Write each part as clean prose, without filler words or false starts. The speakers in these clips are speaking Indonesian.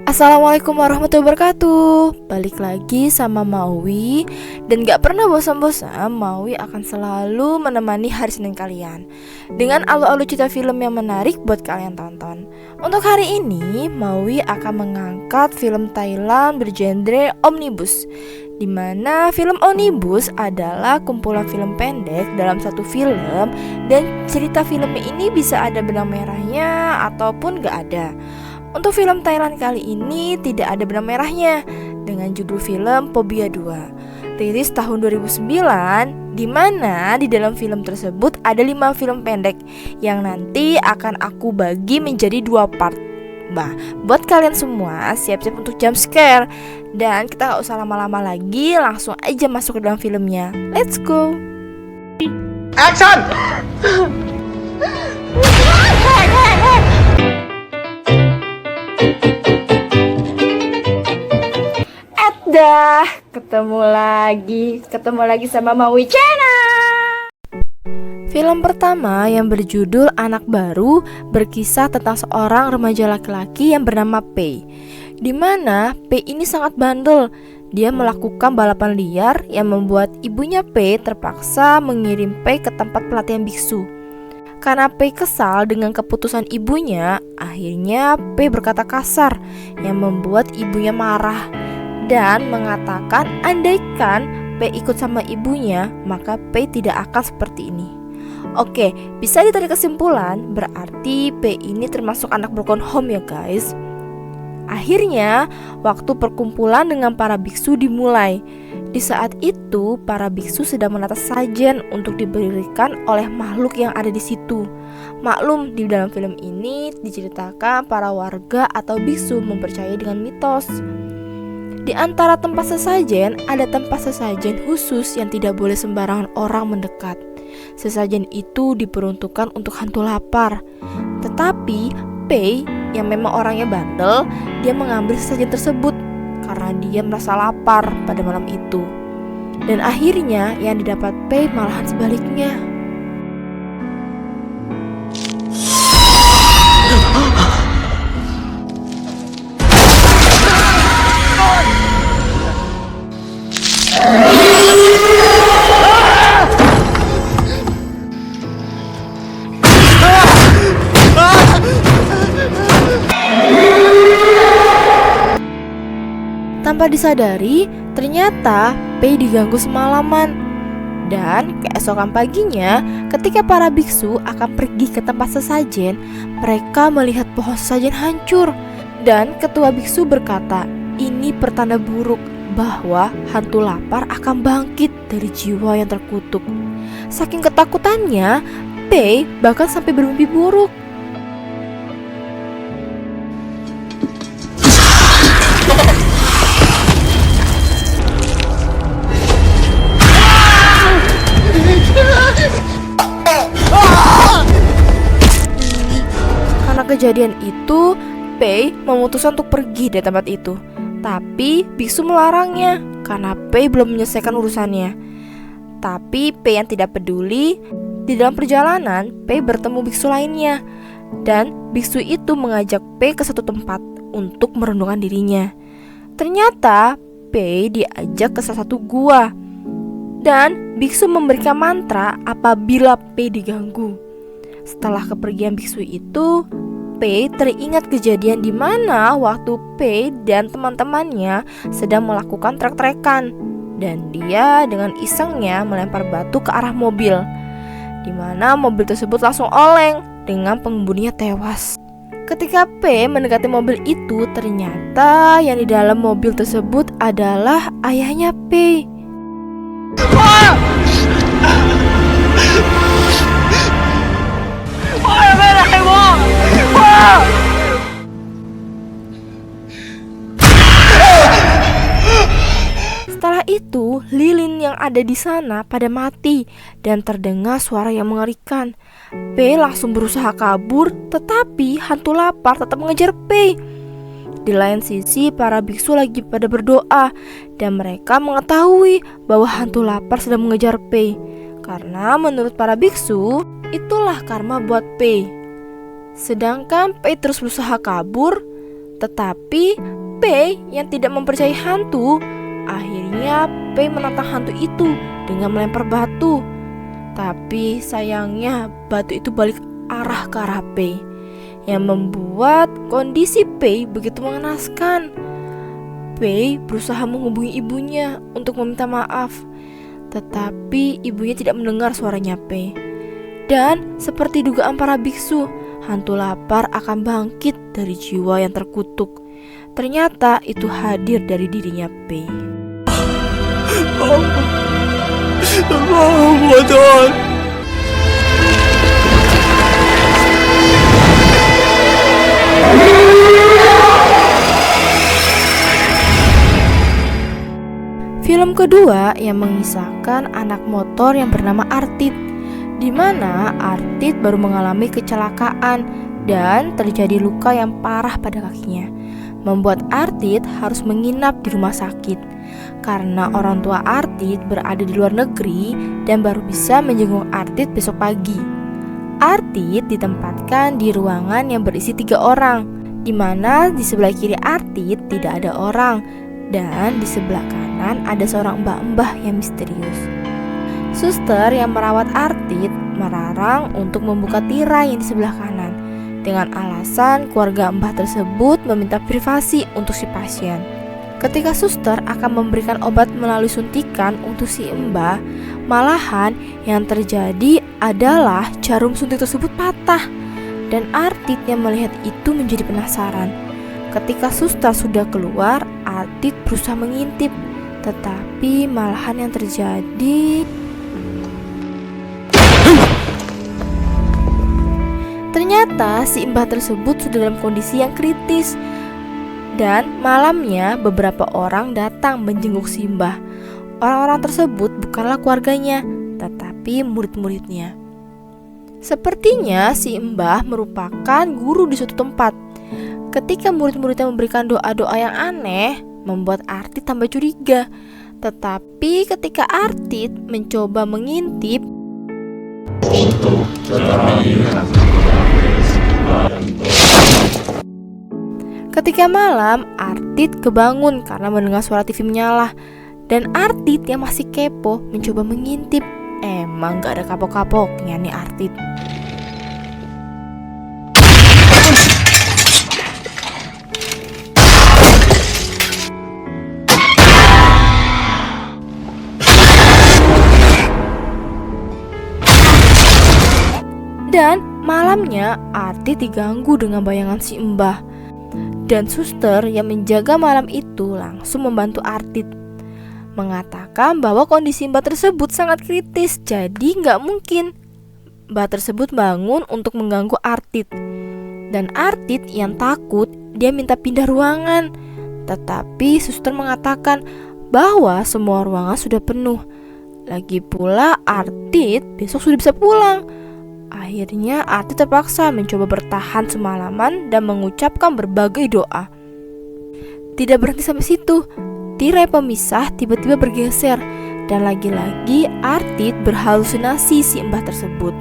Assalamualaikum warahmatullahi wabarakatuh. Balik lagi sama Maui. Dan gak pernah bosan-bosan, Maui akan selalu menemani hari Senin kalian dengan alu-alu cerita film yang menarik buat kalian tonton. Untuk hari ini, Maui akan mengangkat film Thailand bergenre omnibus, dimana film omnibus adalah kumpulan film pendek dalam satu film. Dan cerita filmnya ini bisa ada benang merahnya ataupun gak ada. Untuk film Thailand kali ini tidak ada benang merahnya, dengan judul film Phobia 2, rilis tahun 2009, di mana di dalam film tersebut ada 5 film pendek yang nanti akan aku bagi menjadi 2 part. Bah, buat kalian semua siap-siap untuk jump scare. Dan kita gak usah lama-lama lagi, langsung aja masuk ke dalam filmnya. Let's go. Action! Dah, ketemu lagi sama Maui Channel. Film pertama yang berjudul Anak Baru berkisah tentang seorang remaja laki-laki yang bernama Pei, di mana Pei ini sangat bandel. Dia melakukan balapan liar yang membuat ibunya Pei terpaksa mengirim Pei ke tempat pelatihan biksu. Karena Pei kesal dengan keputusan ibunya, akhirnya Pei berkata kasar yang membuat ibunya marah dan mengatakan andaikan Pei ikut sama ibunya, maka Pei tidak akan seperti ini. Oke, bisa ditarik kesimpulan berarti Pei ini termasuk anak broken home ya guys. Akhirnya waktu perkumpulan dengan para biksu dimulai. Di saat itu para biksu sedang menata sajen untuk diberikan oleh makhluk yang ada di situ. Maklum, di dalam film ini diceritakan para warga atau biksu mempercayai dengan mitos. Di antara tempat sesajen, ada tempat sesajen khusus yang tidak boleh sembarangan orang mendekat. Sesajen itu diperuntukkan untuk hantu lapar. Tetapi Pei yang memang orangnya bandel, dia mengambil sesajen tersebut karena dia merasa lapar pada malam itu. Dan akhirnya yang didapat Pei malahan sebaliknya. Tanpa disadari, ternyata Pei diganggu semalaman. Dan keesokan paginya, ketika para biksu akan pergi ke tempat sesajen, mereka melihat pohon sesajen hancur. Dan ketua biksu berkata, ini pertanda buruk bahwa hantu lapar akan bangkit dari jiwa yang terkutuk. Saking ketakutannya, Pei bahkan sampai bermimpi buruk. Karena kejadian itu, Pei memutuskan untuk pergi dari tempat itu. Tapi biksu melarangnya karena Pei belum menyelesaikan urusannya. Tapi Pei yang tidak peduli. Di dalam perjalanan, Pei bertemu biksu lainnya. Dan biksu itu mengajak Pei ke satu tempat untuk merenungkan dirinya. Ternyata Pei diajak ke salah satu gua. Dan biksu memberikan mantra apabila Pei diganggu. Setelah kepergian biksu itu, Pei teringat kejadian di mana waktu Pei dan teman-temannya sedang melakukan trek-trekan, dan dia dengan isengnya melempar batu ke arah mobil, di mana mobil tersebut langsung oleng dengan pengemudinya tewas. Ketika Pei mendekati mobil itu, ternyata yang di dalam mobil tersebut adalah ayahnya Pei. Setelah itu, lilin yang ada di sana pada mati dan terdengar suara yang mengerikan. Pei langsung berusaha kabur, tetapi hantu lapar tetap mengejar Pei. Di lain sisi, para biksu lagi pada berdoa dan mereka mengetahui bahwa hantu lapar sedang mengejar Pei. Karena menurut para biksu, itulah karma buat Pei. Sedangkan Pei terus berusaha kabur, Tetapi P yang tidak mempercayai hantu, akhirnya P menantang hantu itu dengan melempar batu. Tapi sayangnya batu itu balik arah ke arah P, yang membuat kondisi P begitu mengenaskan. P berusaha menghubungi ibunya untuk meminta maaf, tetapi ibunya tidak mendengar suaranya P. Dan seperti dugaan para biksu, hantu lapar akan bangkit dari jiwa yang terkutuk. Ternyata itu hadir dari dirinya P. Tuhan. Film kedua yang mengisahkan anak motor yang bernama Artit, di mana Artit baru mengalami kecelakaan dan terjadi luka yang parah pada kakinya, membuat Artit harus menginap di rumah sakit karena orang tua Artit berada di luar negeri dan baru bisa menjenguk Artit besok pagi. Artit ditempatkan di ruangan yang berisi 3 orang, di mana di sebelah kiri Artit tidak ada orang dan di sebelah kanan ada seorang mbah-mbah yang misterius. Suster yang merawat Artit melarang untuk membuka tirai yang di sebelah kanan dengan alasan keluarga mbah tersebut meminta privasi untuk si pasien. Ketika suster akan memberikan obat melalui suntikan untuk si mbah, malahan yang terjadi adalah jarum suntik tersebut patah. Dan Artit yang melihat itu menjadi penasaran. Ketika suster sudah keluar, Artit berusaha mengintip, tetapi malahan yang terjadi, ternyata si mbah tersebut sudah dalam kondisi yang kritis. Dan malamnya beberapa orang datang menjenguk si mbah. Orang-orang tersebut bukanlah keluarganya, tetapi murid-muridnya. Sepertinya si mbah merupakan guru di suatu tempat. Ketika murid-muridnya memberikan doa-doa yang aneh, membuat Artit tambah curiga. Tetapi ketika Artit mencoba mengintip, ketika malam, Artit kebangun karena mendengar suara TV menyala. Dan Artit yang masih kepo mencoba mengintip. Emang gak ada kapok-kapoknya nih Artit. Dan malamnya Artit diganggu dengan bayangan si mbah. Dan suster yang menjaga malam itu langsung membantu Artit, mengatakan bahwa kondisi mbah tersebut sangat kritis, jadi nggak mungkin mbah tersebut bangun untuk mengganggu Artit. Dan Artit yang takut, dia minta pindah ruangan. Tetapi suster mengatakan bahwa semua ruangan sudah penuh. Lagi pula Artit besok sudah bisa pulang. Akhirnya Artit terpaksa mencoba bertahan semalaman dan mengucapkan berbagai doa. Tidak berhenti sampai situ, tirai pemisah tiba-tiba bergeser dan lagi-lagi Artit berhalusinasi si mbah tersebut.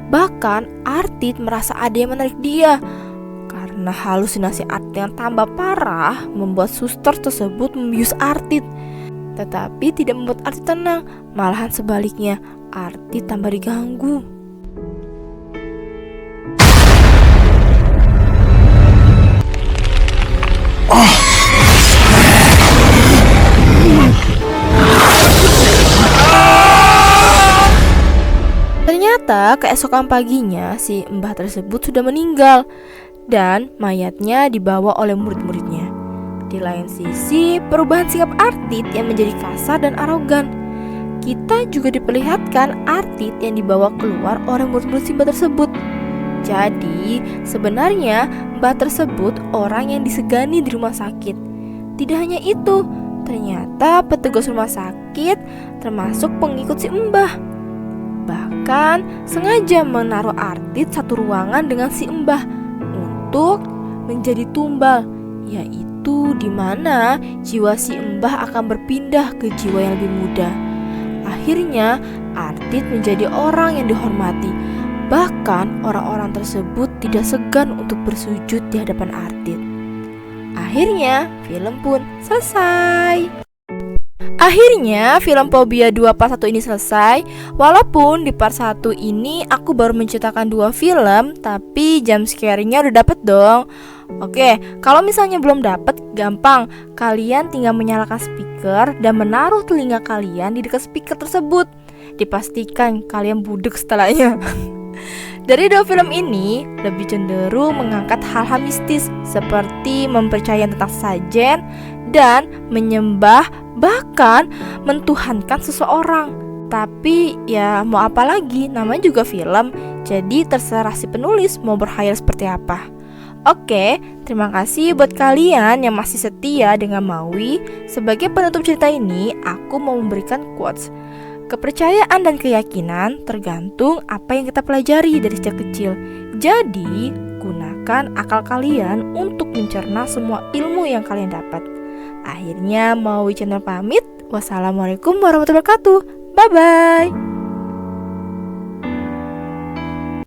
Bahkan Artit merasa ada yang menarik dia. Karena halusinasi Artit yang tambah parah membuat suster tersebut membius Artit. Tetapi tidak membuat Artit tenang, malahan sebaliknya Artit tambah diganggu. Ternyata keesokan paginya si mbah tersebut sudah meninggal dan mayatnya dibawa oleh murid-muridnya. Di lain sisi, perubahan sikap Artit yang menjadi kasar dan arogan. Kita juga diperlihatkan Artit yang dibawa keluar oleh murid-murid si mbah tersebut. Jadi sebenarnya mbah tersebut orang yang disegani di rumah sakit. Tidak hanya itu, ternyata petugas rumah sakit termasuk pengikut si mbah. Bahkan sengaja menaruh Artit satu ruangan dengan si mbah untuk menjadi tumbal, yaitu di mana jiwa si mbah akan berpindah ke jiwa yang lebih muda. Akhirnya Artit menjadi orang yang dihormati. Bahkan orang-orang tersebut tidak segan untuk bersujud di hadapan Artit. Akhirnya film pun selesai. Akhirnya film Fobia 2 part 1 ini selesai. Walaupun di part 1 ini aku baru menceritakan 2 film, tapi jump scare-nya udah dapet dong. Oke, kalau misalnya belum dapet, gampang. Kalian tinggal menyalakan speaker dan menaruh telinga kalian di dekat speaker tersebut. Dipastikan kalian budek setelahnya. Dari 2 film ini lebih cenderung mengangkat hal-hal mistis seperti mempercayai tentang sajen dan menyembah, bahkan mentuhankan seseorang. Tapi ya mau apa lagi, namanya juga film, jadi terserah si penulis mau berkhayal seperti apa. Oke, terima kasih buat kalian yang masih setia dengan Maui. Sebagai penutup cerita ini, aku mau memberikan quotes. Kepercayaan dan keyakinan tergantung apa yang kita pelajari dari sejak kecil. Jadi, gunakan akal kalian untuk mencerna semua ilmu yang kalian dapat. Akhirnya, Maui Channel pamit. Wassalamualaikum warahmatullahi wabarakatuh. Bye-bye.